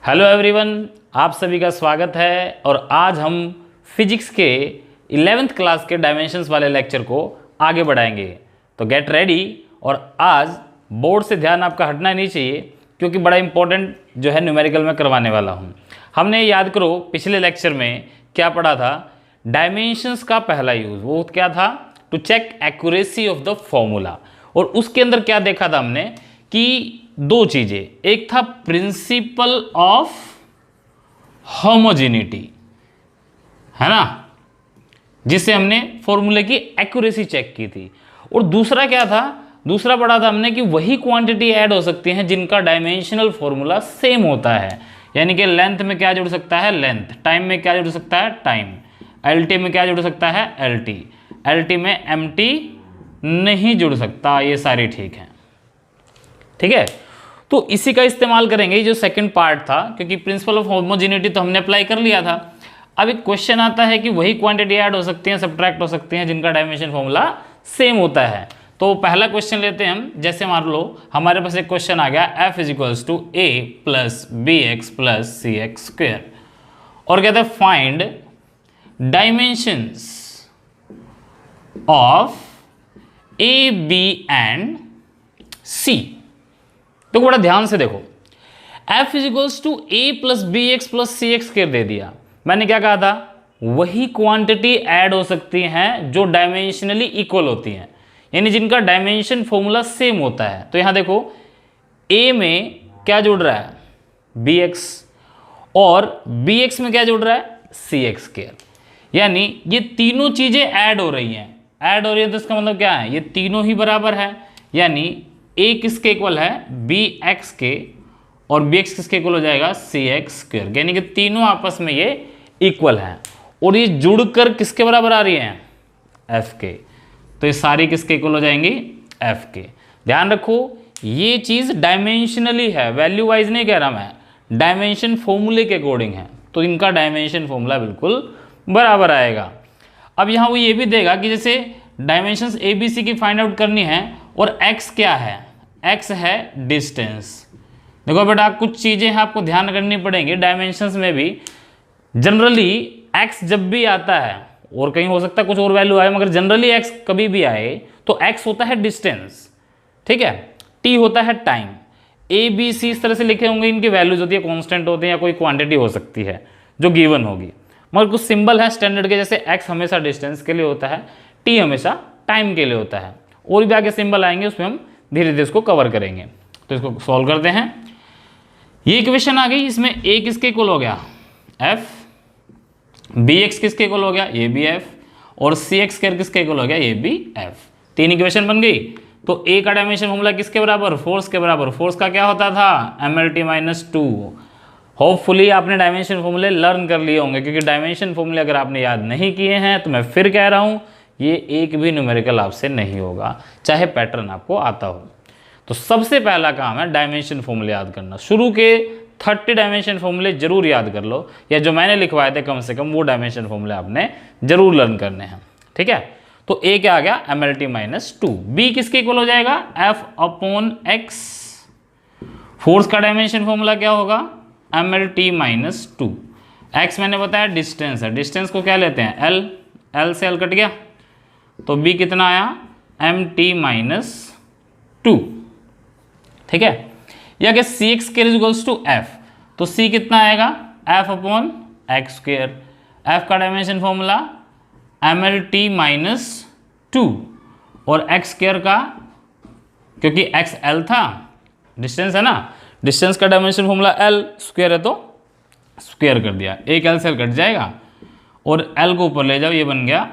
Hello everyone, आप सभी का स्वागत है। और आज हम फिजिक्स के 11th क्लास के डायमेंशंस वाले लेक्चर को आगे बढ़ाएंगे। तो गेट रेडी। और आज बोर्ड से ध्यान आपका हटना नहीं चाहिए, क्योंकि बड़ा इंपॉर्टेंट जो है न्यूमेरिकल में करवाने वाला हूँ। हमने याद करो पिछले लेक्चर में क्या पढ़ा था। डायमेंशंस का पहला यूज़ वो क्या था, to check accuracy of the formula. और उसके अंदर क्या देखा था हमने कि दो चीजें, एक था प्रिंसिपल ऑफ होमोजेनिटी, है ना, जिससे हमने फॉर्मूले की एक्यूरेसी चेक की थी। और दूसरा क्या था, दूसरा पढ़ा था हमने कि वही क्वांटिटी ऐड हो सकती हैं जिनका डायमेंशनल फॉर्मूला सेम होता है। यानी कि लेंथ में क्या जुड़ सकता है, लेंथ, टाइम में क्या जुड़ सकता है, टाइम, एलटी में क्या जुड़ सकता है, एलटी, एलटी में एमटी नहीं जुड़ सकता। ये सारी ठीक है, ठीक है। तो इसी का इस्तेमाल करेंगे, जो सेकंड पार्ट था, क्योंकि प्रिंसिपल ऑफ होमोजेनिटी तो हमने अप्लाई कर लिया था। अब एक क्वेश्चन आता है कि वही क्वांटिटी ऐड हो सकती हैं, सब्ट्रैक्ट हो सकती हैं जिनका डायमेंशन फॉर्मूला सेम होता है। तो पहला क्वेश्चन लेते हैं हम। जैसे मान लो हमारे पास एक क्वेश्चन आ गया, f = a + bx + cx square, और कहते हैं find dimensions of a, b and c। तो बड़ा ध्यान से देखो, f = a + bx + cx square दे दिया। मैंने क्या कहा था, वही क्वांटिटी ऐड हो सकती हैं जो डायमेंशनली इक्वल होती हैं, यानी जिनका डायमेंशन फॉर्मूला सेम होता है। तो यहां देखो a में क्या जुड़ रहा है, bx, और bx में क्या जुड़ रहा है, cx स्क्वायर। यानी ये तीनों चीजें ऐड हो रही हैं, ऐड हो रही है, तो इसका मतलब क्या है, ये तीनों ही बराबर है। यानी a किसके इक्वल है, bx के, और bx किसके इक्वल हो जाएगा, cx स्क्वायर। यानी कि तीनों आपस में ये इक्वल हैं, और ये जुड़कर किसके बराबर आ रही हैं, f के। तो ये सारी किसके इक्वल हो जाएंगी, f के। ध्यान रखो ये चीज डायमेंशनली है, वैल्यू वाइज नहीं कह रहा मैं, डायमेंशन फॉर्मूले के अकॉर्डिंग है। तो इनका डायमेंशन फॉर्मूला बिल्कुल बराबर आएगा। अब यहाँ वो ये भी देगा कि जैसे डायमेंशंस ए बी सी की फाइंड आउट करनी है, और x क्या है, x है डिस्टेंस। देखो बेटा कुछ चीज़ें आपको ध्यान करनी पड़ेंगी डायमेंशंस में भी। जनरली x जब भी आता है, और कहीं हो सकता है कुछ और वैल्यू आए, मगर जनरली x कभी भी आए तो x होता है डिस्टेंस, ठीक है, t होता है टाइम, a b c इस तरह से लिखे होंगे, इनकी वैल्यूज होती है, कॉन्स्टेंट होते हैं, या कोई क्वांटिटी हो सकती है जो गिवन होगी। मगर कुछ सिंबल है स्टैंडर्ड के, जैसे x हमेशा डिस्टेंस के लिए होता है, t हमेशा टाइम के लिए होता है, और भी आगे सिंबल आएंगे, उसमें हम धीरे धीरे इसको कवर करेंगे। तो इसको सॉल्व करते हैं। ये इक्वेशन आ गई, इसमें a किसके इक्वल हो गया, f, bx किसके इक्वल हो गया, ये भी f, और cx स्क्वायर किसके इक्वल हो गया, ये भी f। तीन इक्वेशन बन गई। तो a का डायमेंशन फॉर्मूला किसके बराबर, फोर्स के बराबर। फोर्स का क्या होता था, mlt-2। होपफुली आपने डायमेंशन फॉर्मूले लर्न कर लिए होंगे, क्योंकि डायमेंशन फॉर्मूले अगर आपने याद नहीं किए हैं तो मैं फिर कह रहा हूँ ये एक भी न्यूमेरिकल आपसे नहीं होगा, चाहे पैटर्न आपको आता हो। तो सबसे पहला काम है डायमेंशन फॉर्मूले याद करना। शुरू के 30 डायमेंशन फॉर्मूले जरूर याद कर लो, या जो मैंने लिखवाए थे कम से कम वो डायमेंशन फॉर्मूले आपने जरूर लर्न करने हैं, ठीक है। तो a क्या आ गया, mlt-2। b किसके इक्वल हो जाएगा, f/x। फोर्स का डायमेंशन फॉर्मूला क्या होगा, mlt-2। x मैंने बताया डिस्टेंस है, डिस्टेंस को क्या लेते हैं, l, l से l कट गया, तो b कितना आया, mt-2, ठीक है। या कि cx स्क्वायर = f, तो c कितना आएगा, f/x स्क्वायर। f का डायमेंशन फॉर्मूला mlt-2, और x स्क्वायर का, क्योंकि x l था, डिस्टेंस है ना, डिस्टेंस का डायमेंशन फॉर्मूला l स्क्वायर है, तो स्क्वायर कर दिया, एक l से l कट जाएगा, और l को ऊपर ले जाओ, ये बन गया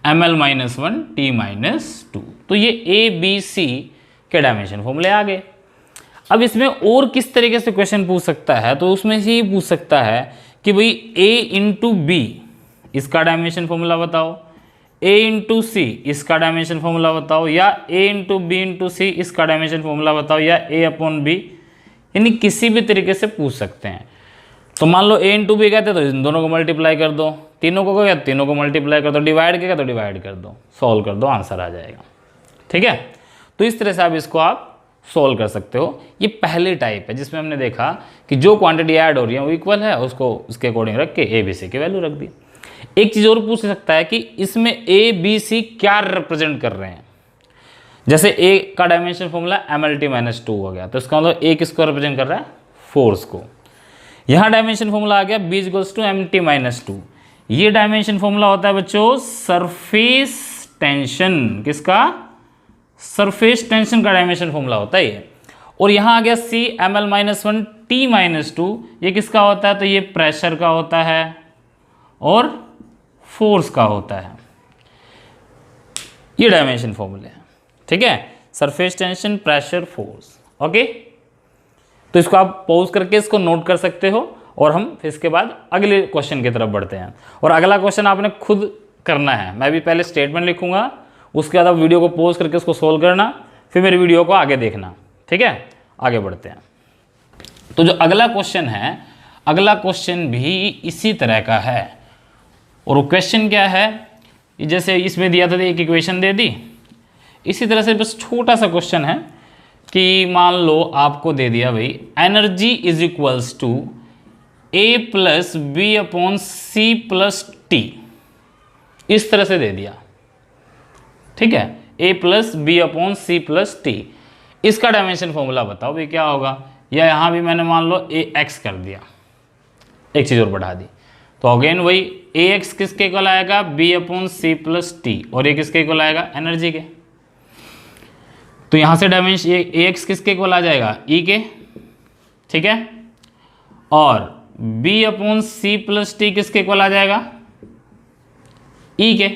ml-1 t-2। तो ये a b c के डायमेंशन फॉर्मूले आ गए। अब इसमें और किस तरीके से क्वेश्चन पूछ सकता है, तो उसमें से ये पूछ सकता है कि भाई a × b इसका डायमेंशन फॉर्मूला बताओ, a × c इसका डायमेंशन फॉर्मूला बताओ, या a × b × c इसका डायमेंशन फॉर्मूला बताओ, या a/b, यानी किसी भी तरीके से पूछ सकते हैं। तो मान लो a × b कहते तो इन दोनों को मल्टीप्लाई कर दो, तीनों को या तीनों को मल्टीप्लाई कर दो, डिवाइड किया तो डिवाइड कर दो, सॉल्व कर दो, आंसर आ जाएगा, ठीक है। तो इस तरह से आप इसको आप सोल्व कर सकते हो। ये पहली टाइप है जिसमें हमने देखा कि जो क्वांटिटी ऐड हो रही है वो इक्वल है, उसको उसके अकॉर्डिंग रख के ए बी सी की वैल्यू रख दी। एक चीज़ और पूछ सकता है कि इसमें ए बी सी क्या रिप्रेजेंट कर रहे हैं। जैसे ए का डायमेंशन फॉर्मूला MLT-2 हो गया, तो इसका मतलब ए किसको रिप्रेजेंट कर रहा है, फोर्स को। यहाँ डायमेंशन फॉर्मूला आ गया B = MT-2। ये डायमेंशन फॉर्मूला होता है बच्चों सरफेस टेंशन, किसका, सरफेस टेंशन का डायमेंशन फॉर्मूला होता है ये। और यहाँ आ गया C ML-1 T-2, ये किसका होता है, तो ये प्रेशर का होता है और फोर्स का होता है। ये डायमेंशन फॉर्मूले हैं, ठीक है, surface tension, pressure, force. Okay, तो इसको आप पॉज करके इसको नोट कर सकते हो और हम फिर इसके बाद अगले क्वेश्चन की तरफ बढ़ते हैं। और अगला क्वेश्चन आपने खुद करना है, मैं भी पहले स्टेटमेंट लिखूंगा, उसके बाद आप वीडियो को पॉज करके उसको सोल्व करना, फिर मेरी वीडियो को आगे देखना, ठीक है। आगे बढ़ते हैं। तो जो अगला क्वेश्चन है, अगला क्वेश्चन भी इसी तरह का है। और वो क्वेश्चन क्या है, जैसे इसमें दिया था तो एक इक्वेशन दे दी, इसी तरह से बस छोटा सा क्वेश्चन है कि मान लो आपको दे दिया भाई energy is equals to A + B/C + T, इस तरह से दे दिया, ठीक है, A + B/C + T। इसका डायमेंशन फॉर्मूला बताओ भाई क्या होगा। या यहाँ भी मैंने मान लो AX कर दिया, एक चीज़ और बढ़ा दी, तो अगेन वही AX किसके इक्वल आएगा, B/C + T, और ये किसके इक्वल आएगा, एनर्जी के। तो यहाँ से डायमेंशन AX किसके इक्वल आ जाएगा, E के, ठीक है, और B/C + T किसके इक्वल आ जाएगा, E के।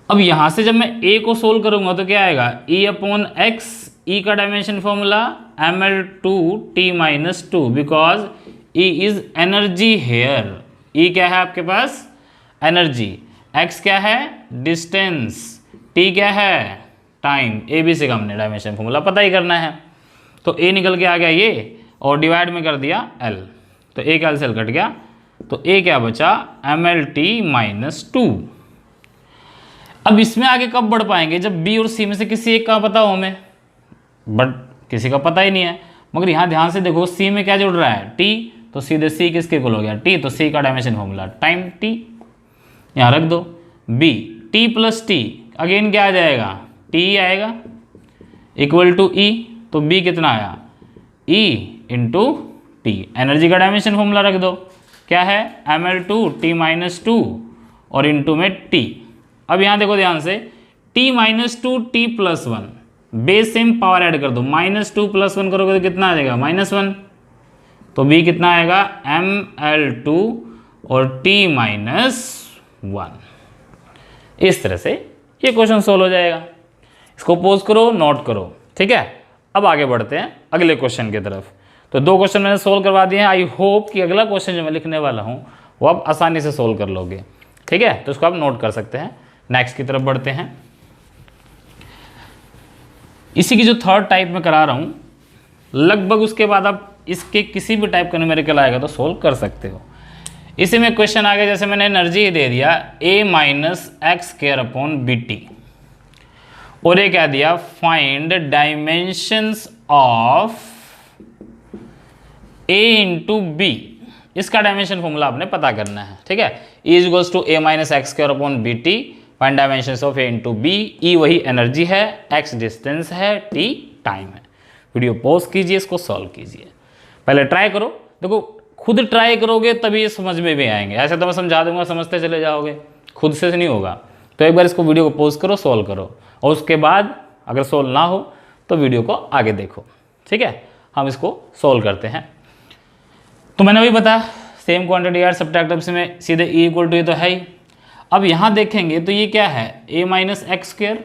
अब यहाँ से जब मैं A को सोल्व करूँगा तो क्या आएगा, E/X, E का dimension formula ML2T-2, because E is energy here. E क्या है आपके पास, एनर्जी, X क्या है, डिस्टेंस, T क्या है, टाइम। ABC का हमने डायमेंशन फॉर्मूला पता ही करना है, तो A निकल के आ गया ये, और डिवाइड में कर दिया L, तो A का L से L कट गया, तो A क्या बचा, MLT-2। अब इसमें आगे कब बढ़ पाएंगे, जब B और C में से किसी एक का पता हो हमें, बट किसी का पता ही नहीं है। मगर यहाँ ध्यान से देखो C में क्या जुड़ रहा है, T, तो सीधे C किसके इक्वल हो गया, T, तो C का डायमेंशन फॉर्मूला टाइम T, यहाँ रख दो। B T + T, अगेन क्या आ जाएगा, T आएगा, इक्वल टू E, तो B कितना आया, E × T, एनर्जी का डायमेंशन फॉर्मूला रख दो, क्या है, ML2T-2 और इनटू में T। अब यहाँ देखो ध्यान से, T-2 T + 1, base same power add कर दो, -2 + 1 करोगे तो कितना आ जाएगा, -1, तो B कितना आएगा, ML2 और T-1। इस तरह से ये क्वेश्चन सोल्व हो जाएगा। इसको पोज करो, नोट करो, ठीक है। अब आगे बढ़ते हैं अगले क्वेश्चन की तरफ। तो 2 क्वेश्चन मैंने सोल्व करवा दिए हैं। आई होप कि अगला क्वेश्चन जो मैं लिखने वाला हूँ वो आप आसानी से सोल्व कर लोगे, ठीक है। तो इसको आप नोट कर सकते हैं। नेक्स्ट की तरफ बढ़ते हैं। इसी की जो थर्ड टाइप में करा रहा हूँ, लगभग उसके बाद आप इसके किसी भी टाइप का न्यूमेरिकल आएगा तो सोल्व कर सकते हो। इसी में क्वेश्चन आ गया, जैसे मैंने एनर्जी दे दिया A - x²/BT, और ये क्या दिया, find dimensions of A × B। इसका डायमेंशन फॉर्मूला आपने पता करना है, ठीक है। E = A - x²/BT, find dimensions of A × B। E वही एनर्जी है, X डिस्टेंस है, T टाइम है। वीडियो पॉज कीजिए, इसको सॉल्व कीजिए, पहले ट्राई करो। देखो खुद ट्राई करोगे तभी ये समझ में भी आएंगे, ऐसे तो मैं समझा दूंगा समझते चले जाओगे, खुद से नहीं होगा। तो एक बार इसको वीडियो को पॉज करो, सॉल्व करो, और उसके बाद अगर सोल्व ना हो तो वीडियो को आगे देखो, ठीक है। हम इसको सोल्व करते हैं। तो मैंने वही बताया, सेम क्वांटिटी यार, सब्ट्रैक्ट में सीधे E = ये तो है ही। अब यहाँ देखेंगे तो ये क्या है, A - x²,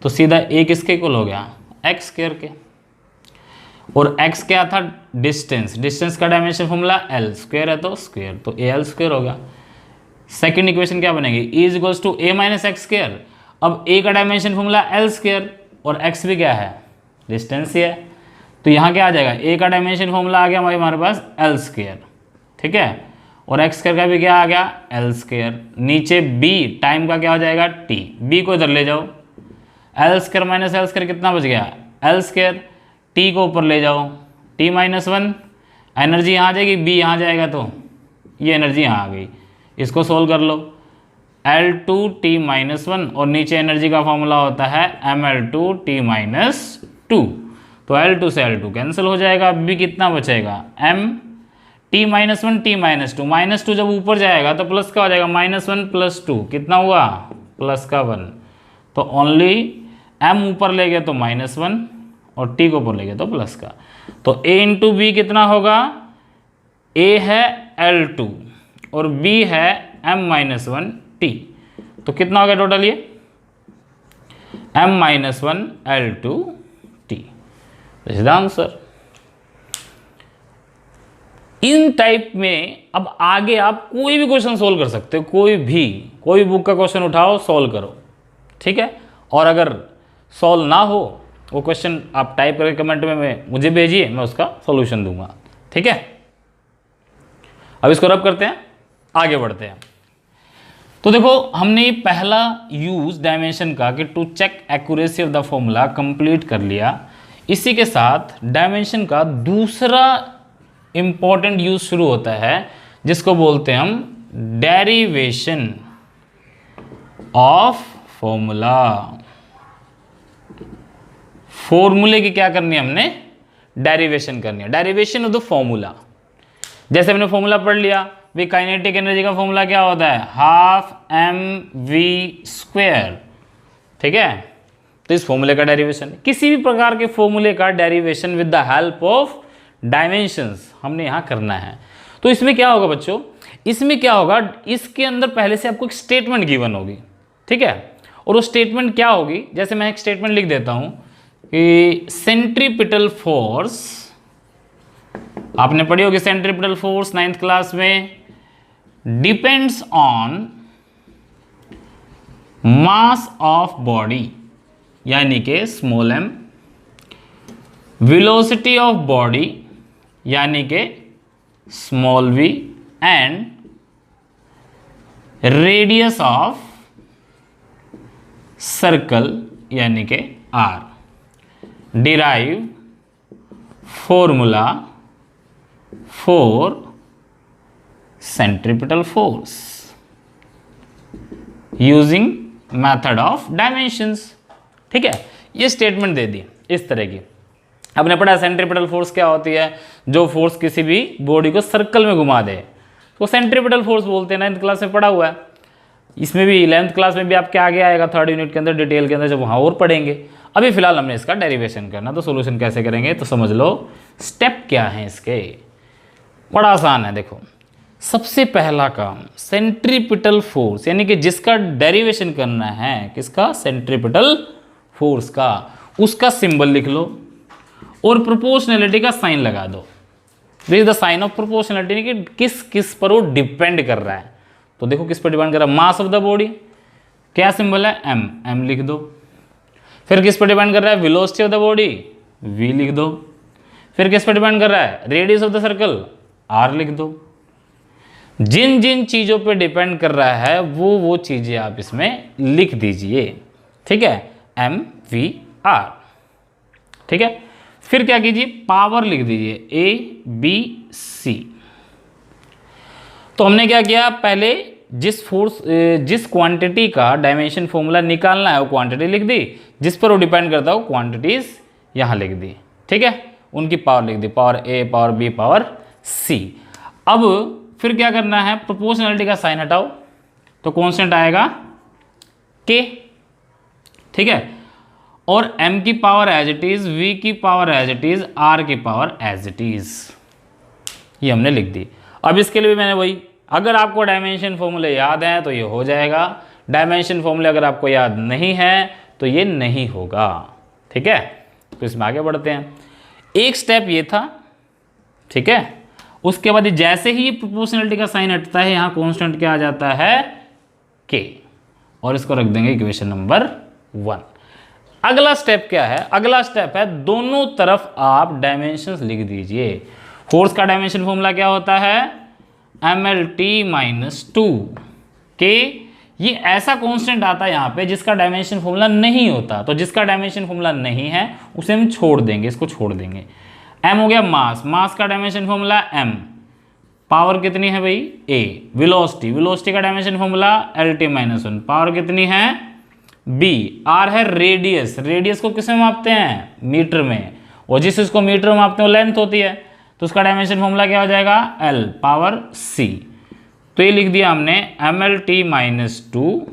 तो सीधा A किसके इक्वल हो गया, x² के, और x क्या था, डिस्टेंस, डिस्टेंस का डायमेंशन फॉर्मूला L² है, तो स्क्वायर, तो AL² होगा। सेकंड इक्वेशन क्या बनेगी, E = A - x²। अब A का डायमेंशन फॉर्मूला L² और x भी क्या है, डिस्टेंस ही है, तो यहाँ क्या आ जाएगा, A का डायमेंशन फॉर्मूला आ गया हमारे पास L², ठीक है, और x² का भी क्या आ गया, L²। नीचे B टाइम का क्या हो जाएगा, T, B को इधर ले जाओ, L² - L² कितना बच गया, एल स्क्वायर, टी को ऊपर ले जाओ, टी माइनस वन, एनर्जी यहाँ आ जाएगी, बी यहाँ जाएगा तो ये एनर्जी यहाँ आ गई। इसको सोल्व कर लो, L2T माइनस वन, और नीचे एनर्जी का फॉर्मूला होता है ML2T माइनस टू, तो L2 से L2 कैंसिल हो जाएगा। अभी कितना बचेगा, M T minus one, T minus two, minus two जब ऊपर जाएगा तो प्लस का हो जाएगा, माइनस वन प्लस टू कितना हुआ, प्लस का वन, तो ओनली M ऊपर ले गए तो माइनस वन और T को ऊपर ले गए तो प्लस का, तो A इंटू बी कितना होगा, A है L2 और B है M माइनस वन T, तो कितना हो गया टोटल ये M minus one L2 T, this is the answer. In type में अब आगे आप कोई भी क्वेश्चन सोल्व कर सकते हो, कोई बुक का क्वेश्चन उठाओ सोल्व करो, ठीक है। और अगर सॉल्व ना हो वो क्वेश्चन आप टाइप करके कमेंट में मुझे भेजिए, मैं उसका सॉल्यूशन दूंगा, ठीक है। अब इसको रब करते हैं, आगे बढ़ते हैं। तो देखो हमने पहला यूज डायमेंशन का कि to check accuracy of the formula complete कर लिया। इसी के साथ डायमेंशन का दूसरा इंपॉर्टेंट यूज शुरू होता है जिसको बोलते हैं हम डेरिवेशन ऑफ फॉर्मूला। फॉर्मूले की क्या करनी है हमने, डेरिवेशन करनी है, डेरिवेशन ऑफ द फॉर्मूला। जैसे हमने फॉर्मूला पढ़ लिया, वी काइनेटिक एनर्जी का फॉर्मूला क्या होता है, हाफ mv स्क्वायर, ठीक है। तो इस फॉर्मूले का डेरिवेशन, किसी भी प्रकार के फॉर्मूले का derivation with the help of dimensions हमने यहाँ करना है। तो इसमें क्या होगा बच्चों, इसमें क्या होगा, इसके अंदर पहले से आपको एक स्टेटमेंट गिवन होगी, ठीक है। और वो स्टेटमेंट क्या होगी, जैसे मैं एक स्टेटमेंट लिख देता हूँ कि सेंट्रीपिटल फोर्स, आपने पढ़ी होगी सेंट्रीपिटल फोर्स 9th क्लास में, depends on mass of body यानी कि small m, velocity of body यानी कि small v, and radius of circle यानी कि r। Derive formula for centripetal force using method of dimensions, ठीक है। ये स्टेटमेंट दे दी इस तरह की। आपने पढ़ा सेंट्रीपिटल फोर्स क्या होती है, जो फोर्स किसी भी बॉडी को सर्कल में घुमा दे तो सेंट्रीपिटल फोर्स बोलते हैं, 9th क्लास में पढ़ा हुआ है। इसमें भी 11th क्लास में भी आपके आगे आएगा, 3rd यूनिट के अंदर डिटेल के अंदर, जब वहाँ और पढ़ेंगे। अभी फिलहाल हमने इसका डेरिवेशन करना, तो सोल्यूशन कैसे करेंगे तो समझ लो स्टेप क्या है इसके, बड़ा आसान है। देखो सबसे पहला काम सेंट्रीपिटल फोर्स यानी कि जिसका डेरिवेशन करना है, किसका, सेंट्रीपिटल फोर्स का, उसका सिंबल लिख लो और प्रोपोर्शनैलिटी का साइन लगा दो। This is the sign of proportionality कि किस किस पर वो डिपेंड कर रहा है। तो देखो किस पर डिपेंड कर रहा है, मास ऑफ द बॉडी, क्या सिंबल है, m लिख दो। फिर किस पर डिपेंड कर रहा है, velocity of the body, v लिख दो। फिर किस पर डिपेंड कर रहा है, radius of the circle, r लिख दो। जिन जिन चीज़ों पे डिपेंड कर रहा है वो चीज़ें आप इसमें लिख दीजिए, ठीक है, MVR, ठीक है। फिर क्या कीजिए, पावर लिख दीजिए ABC। तो हमने क्या किया, पहले जिस क्वांटिटी का डायमेंशन फॉर्मूला निकालना है वो क्वांटिटी लिख दी, जिस पर वो डिपेंड करता है वो क्वांटिटीज यहाँ लिख दी, ठीक है। उनकी पावर लिख दी, power A, power B, power C। अब फिर क्या करना है, प्रोपोर्शनैलिटी का साइन हटाओ तो कांस्टेंट आएगा K, ठीक है। और M की power as it is, V की power as it is, R की पावर एज इट इज, ये हमने लिख दी। अब इसके लिए भी मैंने वही, अगर आपको डायमेंशन फॉर्मूले याद हैं तो ये हो जाएगा, डायमेंशन फॉर्मूले अगर आपको याद नहीं है तो ये नहीं होगा, ठीक है। तो इसमें आगे बढ़ते हैं। एक स्टेप ये था, ठीक है। उसके बाद जैसे ही प्रोपोर्शनैलिटी का साइन हटता है, यहाँ कांस्टेंट क्या आ जाता है, K, और इसको रख देंगे इक्वेशन नंबर 1। अगला स्टेप क्या है, अगला स्टेप है दोनों तरफ आप डायमेंशंस लिख दीजिए। फोर्स का डायमेंशन फॉर्मूला क्या होता है, MLT माइनस 2 K, ये ऐसा कांस्टेंट आता है यहाँ पे जिसका डायमेंशन फॉर्मूला नहीं होता, तो जिसका डायमेंशन फॉर्मूला नहीं है उसे हम छोड़ देंगे, इसको छोड़ देंगे। m हो गया मास, मास का डायमेंशन फॉर्मूला m, पावर कितनी है भाई a, वेलोसिटी, वेलोसिटी का डायमेंशन फॉर्मूला LT-1, पावर कितनी है b, r है रेडियस, रेडियस को किसमें मापते हैं मीटर में, और जिस इसको मीटर में मापते हैं वो लेंथ होती है, तो उसका डायमेंशन फॉर्मूला क्या हो जाएगा l पावर c। तो ये लिख दिया हमने MLT-2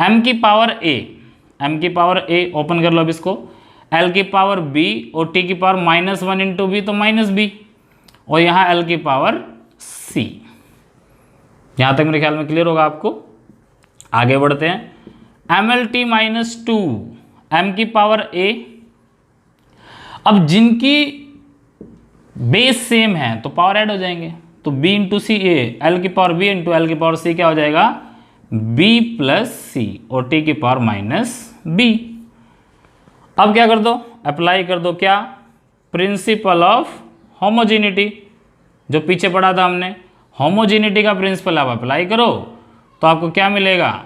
m की पावर a, m की पावर a ओपन कर लो अब इसको, l की पावर b और t की पावर -1 इंटू b तो -b, और यहाँ l की पावर c। यहाँ तक मेरे ख्याल में क्लियर होगा आपको। आगे बढ़ते हैं MLT-2 m की पावर a। अब जिनकी बेस सेम है तो पावर ऐड हो जाएंगे, तो b इंटू सी ए, एल की पावर b इंटू एल की पावर c क्या हो जाएगा b प्लस सी, और t की पावर -b। अब क्या कर दो, अप्लाई कर दो क्या, प्रिंसिपल ऑफ होमोजेनिटी, जो पीछे पढ़ा था हमने, होमोजेनिटी का प्रिंसिपल आप अप्लाई करो तो आपको क्या मिलेगा,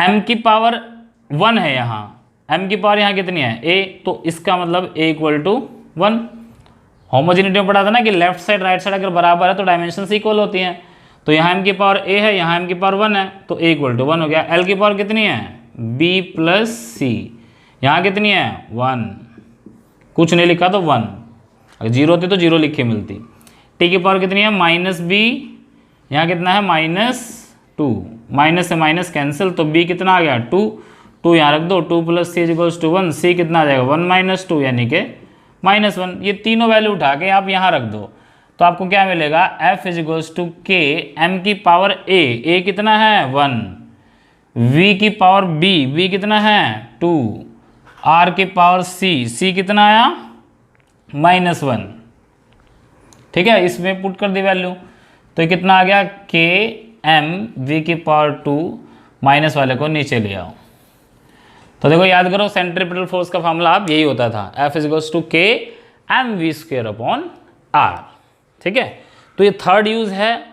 m की पावर 1 है यहाँ, m की पावर यहाँ कितनी है a, तो इसका मतलब a इक्वल टू 1। होमोजेनिटी में पढ़ा था ना कि लेफ्ट साइड राइट साइड अगर बराबर है तो डायमेंशंस इक्वल होती हैं, तो यहाँ m की पावर a है, यहाँ m की पावर 1 है, तो a इक्वल टू 1 हो गया। l की पावर कितनी है b प्लस सी, यहाँ कितनी है 1, कुछ नहीं लिखा तो 1, अगर 0 होती तो 0 लिखी मिलती। t की पावर कितनी है -b, यहाँ कितना है -2, माइनस से माइनस कैंसिल, तो b कितना आ गया 2, 2 यहाँ रख दो, 2 plus c equals to 1, c कितना आ जाएगा 1 - 2 यानी कि -1। ये तीनों वैल्यू उठा के आप यहाँ रख दो तो आपको क्या मिलेगा, f equals to k m की पावर a कितना है 1, v की पावर b कितना है 2, r की पावर c कितना आया -1। ठीक है, इसमें पुट कर दी वैल्यू, तो ये कितना आ गया k m v की पावर 2, माइनस वाले को नीचे ले आओ। तो देखो याद करो, सेंट्रीपिटल फोर्स का फॉर्मूला आप यही होता था, F equals to K mv² upon R। ठीक है, तो ये थर्ड यूज है,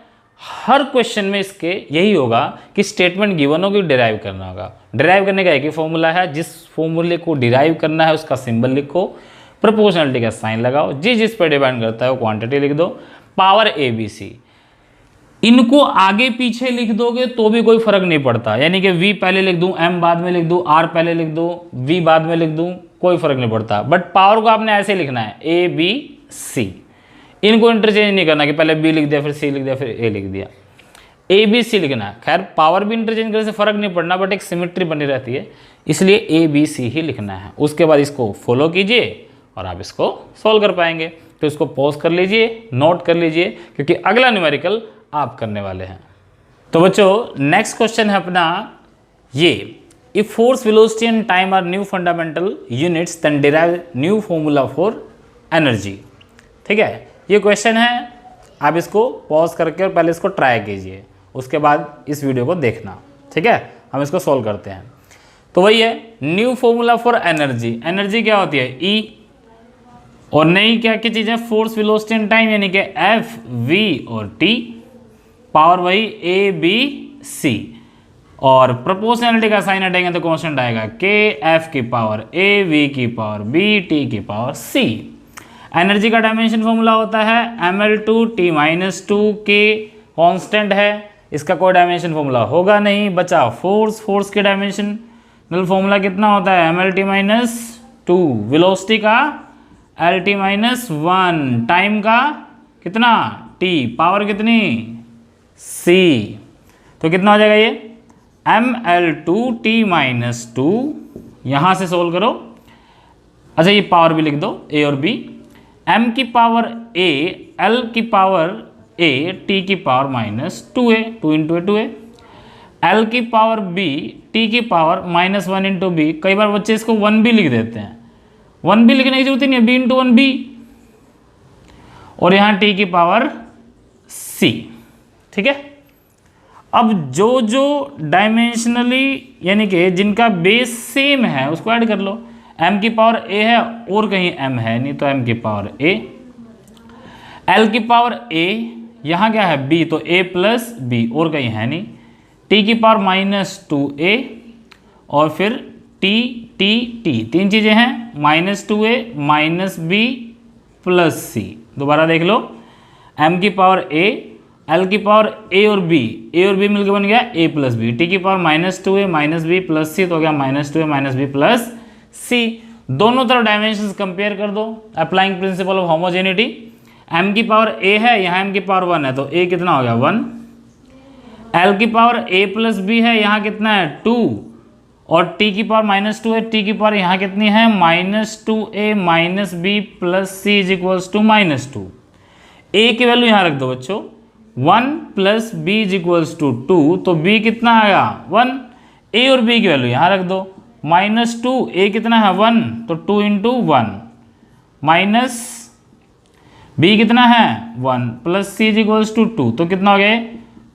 हर क्वेश्चन में इसके यही होगा कि स्टेटमेंट गिवन होगी, डिराइव करना होगा। डिराइव करने का एक ही फॉर्मूला है, जिस फॉर्मूले को डिराइव करना है उसका सिंबल लिखो, प्रोपोर्शनलिटी का साइन लगाओ, जिस पर डिपेंड करता है वो क्वांटिटी लिख दो, पावर ABC। इनको आगे पीछे लिख दोगे तो भी कोई फर्क नहीं पड़ता, यानी कि v पहले लिख दूं, m बाद में लिख दूं, r पहले लिख दूं, v बाद में लिख दूं, कोई फर्क नहीं पड़ता। बट पावर को आपने ऐसे लिखना है a b c, इनको इंटरचेंज नहीं करना कि पहले b लिख दिया फिर c लिख दिया फिर a लिख दिया, a b c लिखना है। खैर पावर भी इंटरचेंज करने से फर्क नहीं पड़ना, बट एक सिमेट्री बनी रहती है, इसलिए a b c ही लिखना है। उसके बाद इसको फॉलो कीजिए और आप इसको सॉल्व कर पाएंगे। तो इसको पॉज कर लीजिए, नोट कर लीजिए, क्योंकि अगला न्यूमेरिकल आप करने वाले हैं। तो बच्चों नेक्स्ट क्वेश्चन है अपना ये, if force velocity and time are new fundamental units then derive new formula for energy. ठीक है, ये क्वेश्चन है, आप इसको पॉज करके और पहले इसको ट्राई कीजिए, उसके बाद इस वीडियो को देखना। ठीक है, हम इसको सॉल्व करते हैं। तो वही है new formula for energy. Energy क्या होती है E, और नई क्या क्या चीज़ है, फोर्स वेलोसिटी एंड टाइम, यानी कि F V और T, पावर वही A B C, और प्रोपोर्शनलिटी का साइन हटेंगे तो कांस्टेंट आएगा K F की पावर A V की पावर B T की पावर C। एनर्जी का डायमेंशन फॉर्मूला होता है mL2T-2 K, कांस्टेंट है, इसका कोई डायमेंशन फॉर्मूला होगा नहीं, बचा फोर्स। फोर्स के डायमेंशनल फॉर्मूला कितना होता है mLT-2, वेलोसिटी का LT-1, टाइम का कितना T, पावर कितनी C, तो कितना हो जाएगा ये mL2T-2, यहाँ से सोल्व करो। अच्छा ये पावर भी लिख दो A और B, m की पावर A, L की पावर A, T की power -2A, 2 into A 2A, L की पावर B, T की पावर -1 इंटू B। कई बार बच्चे इसको 1B लिख देते हैं, 1B लिखने की जरूरत ही नहीं है, B इंटू 1B, और यहाँ T की पावर C। ठीक है, अब जो जो डायमेंशनली यानी कि जिनका बेस सेम है उसको ऐड कर लो। m की पावर a है और कहीं m है नहीं, तो m की पावर a, l की पावर a, यहाँ क्या है b, तो a प्लस b और कहीं है नहीं, टी की पावर -2a और फिर टी, तीन चीज़ें हैं, -2a -b प्लस c। दोबारा देख लो, m की पावर a, l की पावर a और b मिलकर बन गया a प्लस b, टी की power -2a -b plus c तो हो गया -2a -b प्लस c। दोनों तरफ डायमेंशंस कंपेयर कर दो applying principle of homogeneity. m की पावर a है, यहाँ m की पावर 1 है तो a कितना हो गया 1, l की पावर a प्लस b है, यहाँ कितना है 2, और t की पावर -2 है, t की पावर यहाँ कितनी है -2a -b plus c is equals to -2। a की वैल्यू यहाँ रख दो बच्चों, 1 plus b is equals to 2, तो b कितना आया 1, a और b की वैल्यू यहाँ रख दो, -2, a कितना है 1 तो 2 इंटू 1, माइनस b कितना है 1 plus c is equals to 2, तो कितना हो गया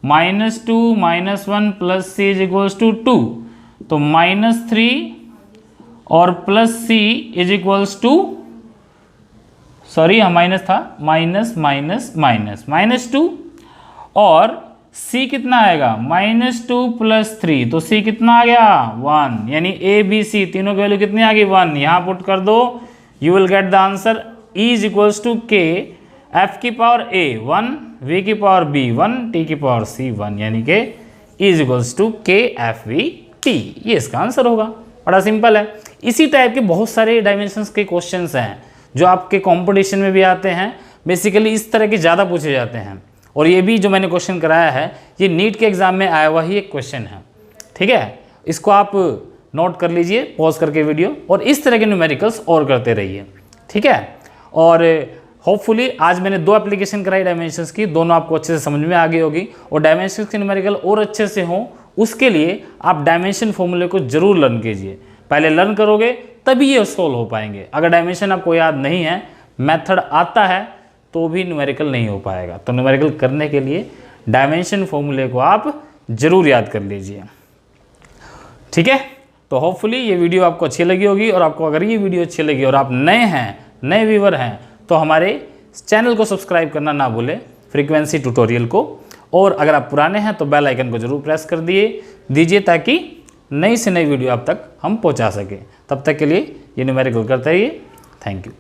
-2 -1 plus c is equals to 2, तो -3 और plus c is equals to, sorry minus था, -2 और c कितना आएगा -2 प्लस 3, तो c कितना आ गया 1, यानी a b c तीनों की वैल्यू कितनी आ गई 1, यहाँ पुट कर दो, you will get the answer E is equals to k, f की पावर a 1, v की पावर b 1, t की पावर c 1, यानी कि E is equals to k f v t, ये इसका आंसर होगा। बड़ा सिंपल है। इसी टाइप के बहुत सारे डायमेंशंस के क्वेश्चंस हैं जो आपके कंपटीशन में भी आते हैं, बेसिकली इस तरह के ज़्यादा पूछे जाते हैं, और ये भी जो मैंने क्वेश्चन कराया है ये नीट के एग्जाम में आया हुआ ही एक क्वेश्चन है, ठीक है। इसको आप नोट कर लीजिए पॉज करके वीडियो, और इस तरह के न्यूमेरिकल्स और करते रहिए, ठीक है। और होपफुली आज मैंने 2 एप्लीकेशन कराई डायमेंशंस की, दोनों आपको अच्छे से समझ में आ गई होगी, और डायमेंशंस के न्यूमेरिकल और अच्छे से हों उसके लिए आप डायमेंशन फॉर्मूले को जरूर लर्न कीजिए। पहले लर्न करोगे तभी ये सॉल्व हो पाएंगे। अगर डायमेंशन आपको याद नहीं है, मेथड आता है, तो भी न्यूमेरिकल नहीं हो पाएगा। तो न्यूमेरिकल करने के लिए डायमेंशन फॉर्मूले को आप जरूर याद कर लीजिए, ठीक है। तो होपफुली ये वीडियो आपको अच्छी लगी होगी, और आपको अगर ये वीडियो अच्छी लगी और आप नए हैं, नए व्यूवर हैं, तो हमारे चैनल को सब्सक्राइब करना ना भूलें, फ्रीक्वेंसी ट्यूटोरियल को, और अगर आप पुराने हैं तो बेल आइकन को जरूर प्रेस कर दीजिए ताकि नई से नई वीडियो आप तक हम पहुंचा सकें। तब तक के लिए ये न्यूमेरिकल करते रहिए। Thank you.